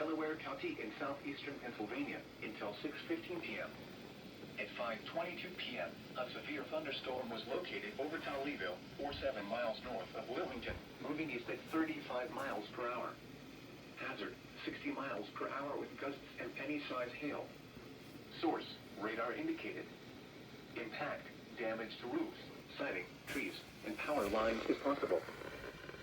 Delaware County in southeastern Pennsylvania until 6:15 p.m. At 5:22 p.m., a severe thunderstorm was located over Toledo, or 7 miles north of Wilmington, moving east at 35 miles per hour. Hazard, 60 miles per hour with gusts and penny-size hail. Source, radar indicated. Impact, damage to roofs, siding, trees, and power lines is possible.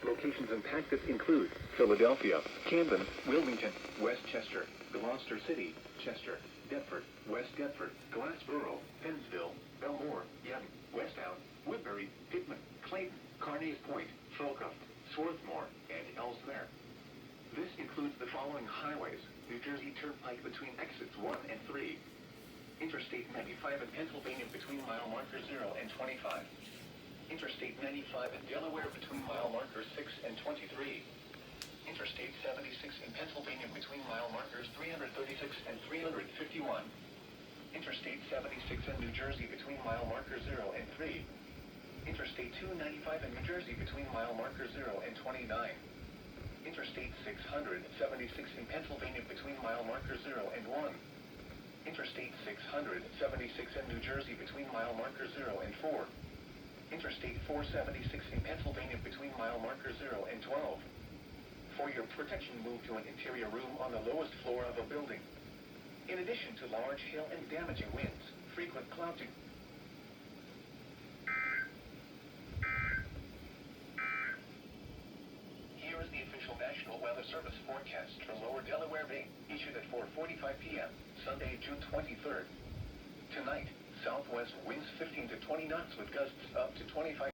Locations impacted include Philadelphia, Camden, Wilmington, Westchester, Gloucester City, Chester, Deptford, West Deptford, Glassboro, Pennsville, Belmore, Yonge, Westtown, Woodbury, Pittman, Clayton, Carneys Point, Folcuft, Swarthmore, and elsewhere. This includes the following highways: New Jersey Turnpike between exits 1 and 3. Interstate 95 in Pennsylvania between mile markers 0 and 25. Interstate 95 in Delaware between mile markers 6 and 23. Interstate 76 in Pennsylvania between mile markers 336 and 351. Interstate 76 in New Jersey between mile markers 0 and 3. Interstate 295 in New Jersey between mile markers 0 and 29. Interstate 676 in Pennsylvania between mile markers 0 and 1. Interstate 676 in New Jersey between mile markers 0 and 4. Interstate 476 in Pennsylvania between mile markers 0 and 12. For your protection, move to an interior room on the lowest floor of a building. In addition to large hail and damaging winds, frequent clouding. Here is the official National Weather Service forecast for Lower Delaware Bay, issued at 4:45 p.m., Sunday, June 23rd. Tonight, southwest winds 15 to 20 knots with gusts up to 25